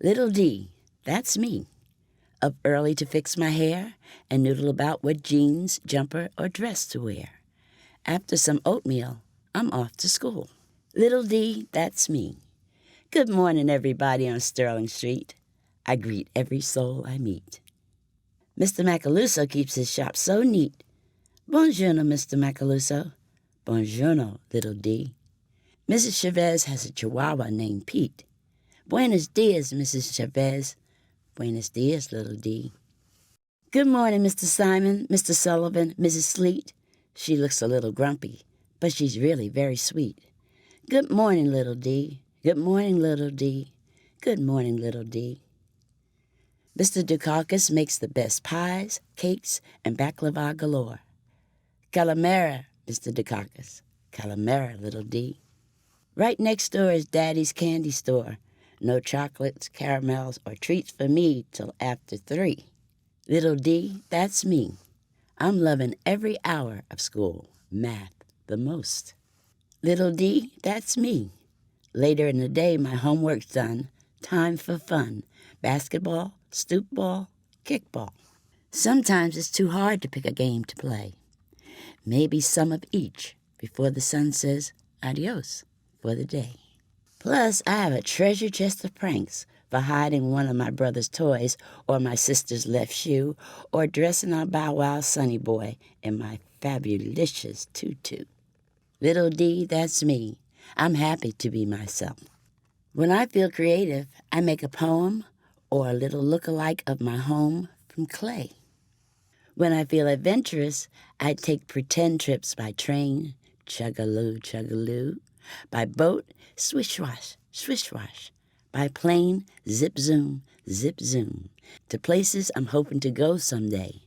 Little D, that's me. Up early to fix my hair and noodle about what jeans, jumper, or dress to wear. After some oatmeal, I'm off to school. Little D, that's me. Good morning, everybody on Sterling Street. I greet every soul I meet. Mr. Macaluso keeps his shop so neat. Buongiorno, Mr. Macaluso. Buongiorno, little D. Mrs. Chavez has a chihuahua named Pete. Buenos dias, Mrs. Chavez. Buenos dias, little D. Good morning, Mr. Simon, Mr. Sullivan, Mrs. Sleet. She looks a little grumpy, but she's really very sweet. Good morning, little D. Good morning, little D. Good morning, little D. Mr. Dukakis makes the best pies, cakes, and baklava galore. Calamera, Mr. Dukakis. Calamera, little D. Right next door is Daddy's candy store. No chocolates, caramels, or treats for me till after 3. Little D, that's me. I'm loving every hour of school, math the most. Little D, that's me. Later in the day, my homework's done. Time for fun. Basketball, stoop ball, kickball. Sometimes it's too hard to pick a game to play. Maybe some of each before the sun says adios for the day. Plus, I have a treasure chest of pranks for hiding one of my brother's toys or my sister's left shoe or dressing our Bow Wow Sonny Boy in my fabulicious tutu. Little D, that's me. I'm happy to be myself. When I feel creative, I make a poem or a little look-alike of my home from clay. When I feel adventurous, I take pretend trips by train, chug-a-loo, chug-a-loo, by boat, swish-wash, swish-wash, by plane, zip-zoom, zip-zoom, to places I'm hoping to go someday.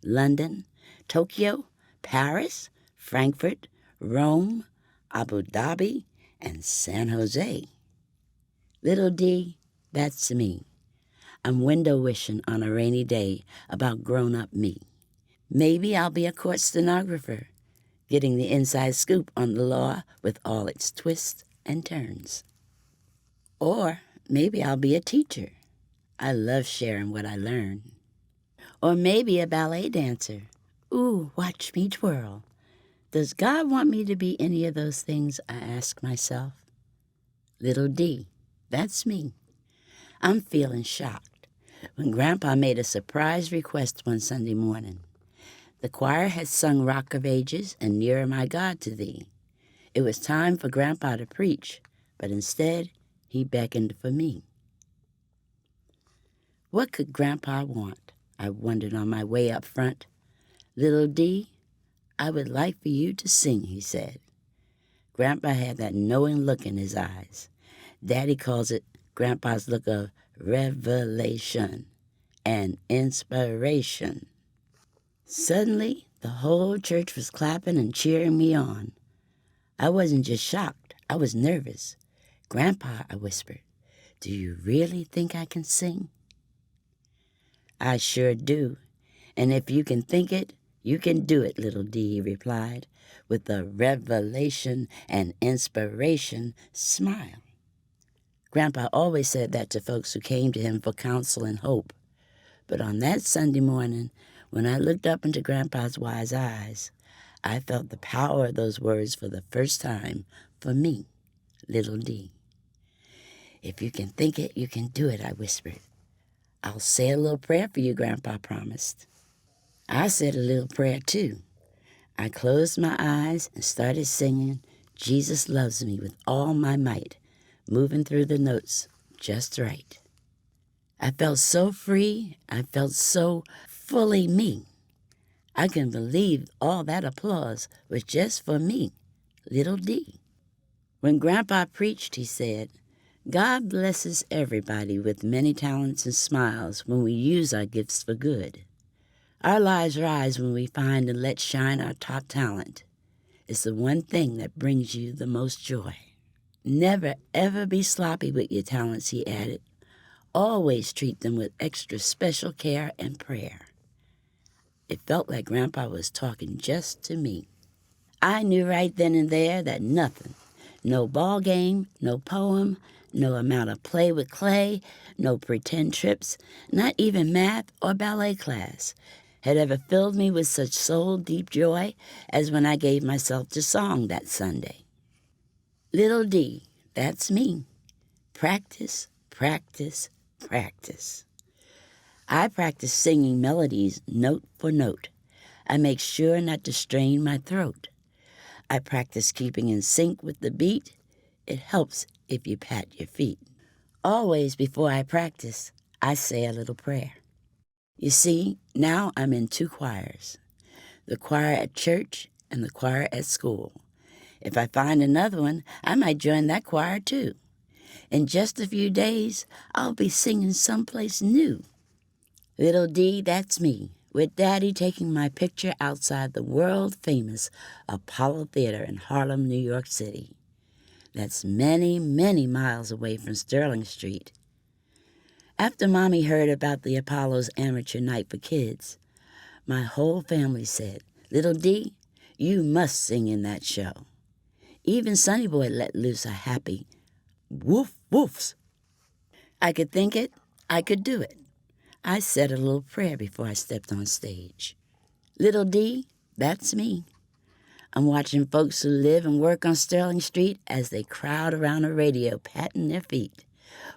London, Tokyo, Paris, Frankfurt, Rome, Abu Dhabi, and San Jose. Little D, that's me. I'm window wishing on a rainy day about grown-up me. Maybe I'll be a court stenographer, getting the inside scoop on the law with all its twists and turns. Or maybe I'll be a teacher. I love sharing what I learn. Or maybe a ballet dancer. Ooh, watch me twirl. Does God want me to be any of those things, I ask myself? Little D, that's me. I'm feeling shocked when Grandpa made a surprise request one Sunday morning. The choir had sung Rock of Ages and Nearer My God to Thee. It was time for Grandpa to preach, but instead he beckoned for me. What could Grandpa want? I wondered on my way up front. Little D, I would like for you to sing, he said. Grandpa had that knowing look in his eyes. Daddy calls it Grandpa's look of revelation and inspiration. Suddenly, the whole church was clapping and cheering me on. I wasn't just shocked, I was nervous. Grandpa, I whispered, do you really think I can sing? I sure do, and if you can think it, you can do it, little D, he replied, with a revelation and inspiration smile. Grandpa always said that to folks who came to him for counsel and hope. But on that Sunday morning, when I looked up into Grandpa's wise eyes, I felt the power of those words for the first time for me, little D. If you can think it, you can do it, I whispered. I'll say a little prayer for you, Grandpa promised. I said a little prayer, too. I closed my eyes and started singing, Jesus Loves Me with all my might, moving through the notes just right. I felt so free. I felt so fully me. I couldn't believe all that applause was just for me, little D. When Grandpa preached, he said, God blesses everybody with many talents and smiles when we use our gifts for good. Our lives rise when we find and let shine our top talent. It's the one thing that brings you the most joy. Never, ever be sloppy with your talents, he added. Always treat them with extra special care and prayer. It felt like Grandpa was talking just to me. I knew right then and there that nothing, no ball game, no poem, No amount of play with clay, no pretend trips, not even math or ballet class had ever filled me with such soul-deep joy as when I gave myself to song that Sunday. Little D, that's me. Practice, practice, practice. I practice singing melodies note for note. I make sure not to strain my throat. I practice keeping in sync with the beat. It helps if you pat your feet. Always before I practice, I say a little prayer. You see, now I'm in 2 choirs, the choir at church and the choir at school. If I find another one, I might join that choir too. In just a few days, I'll be singing someplace new. Little D, that's me, with Daddy taking my picture outside the world-famous Apollo Theater in Harlem, New York City. That's many, many miles away from Sterling Street. After Mommy heard about the Apollo's amateur night for kids, my whole family said, Little D, you must sing in that show. Even Sonny Boy let loose a happy woof woofs. I could think it, I could do it. I said a little prayer before I stepped on stage. Little D, that's me. I'm watching folks who live and work on Sterling Street as they crowd around a radio patting their feet.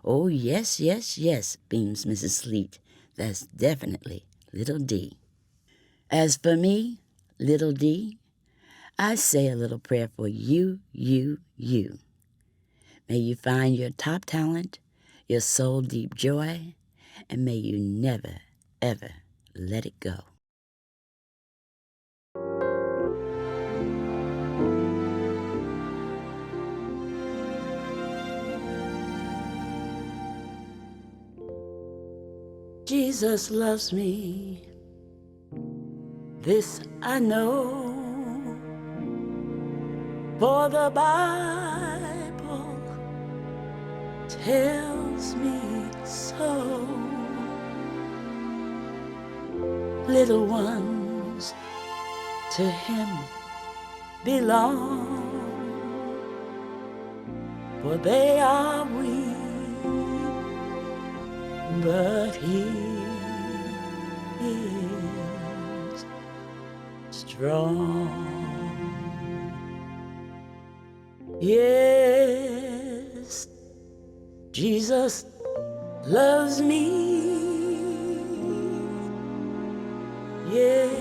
Oh, yes, yes, yes, beams Mrs. Sleet. That's definitely Little D. As for me, Little D, I say a little prayer for you. May you find your top talent, your soul-deep joy, and may you never, ever let it go. Jesus loves me, this I know, for the Bible tells me so. Little ones to him belong, for they are weak, but he is strong. Yes, Jesus loves me. Yes,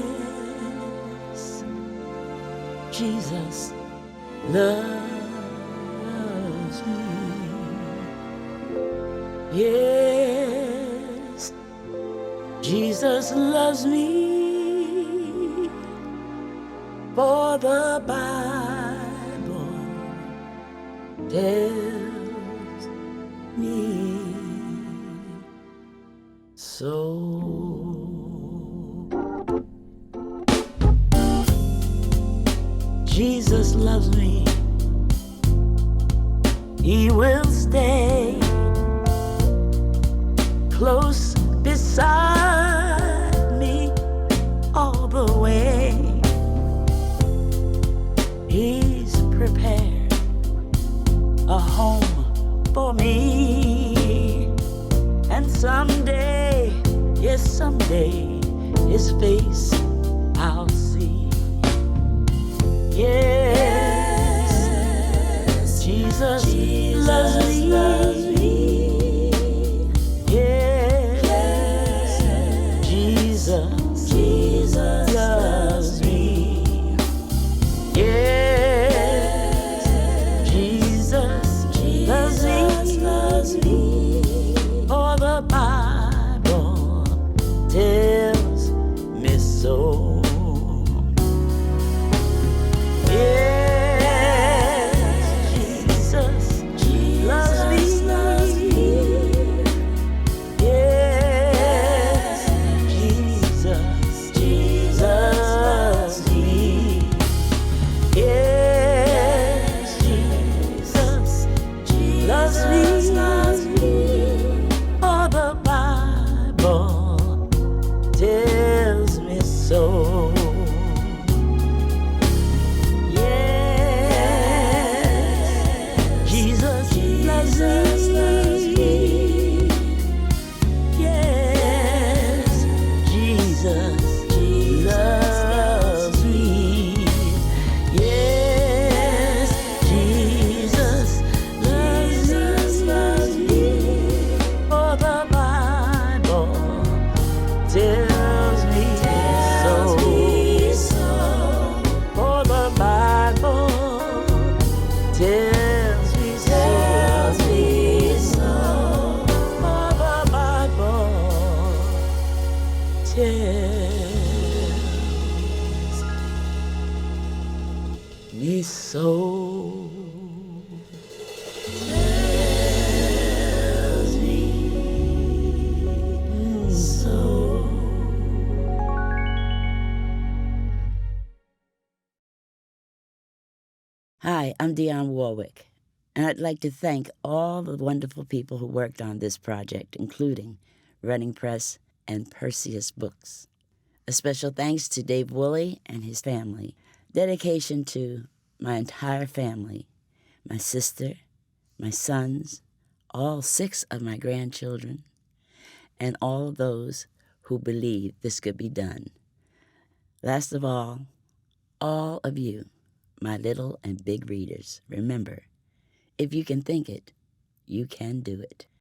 Jesus loves me. Yes, Jesus loves me, for the Bible tells me so. Jesus loves me, he will stay close beside me all the way. He's prepared a home for me, and someday, yes someday, his face I'll see. Yes, Jesus loves me. Yes, Jesus loves me. Yes, Jesus loves me. For the Bible tells me so. Loves me, for the tells me so. Tells me so. Hi, I'm Dionne Warwick, and I'd like to thank all the wonderful people who worked on this project, including Running Press and Perseus Books. A special thanks to Dave Woolley and his family. Dedication to my entire family, my sister, my sons, all 6 of my grandchildren, and all those who believe this could be done. Last of all of you, my little and big readers, remember, if you can think it, you can do it.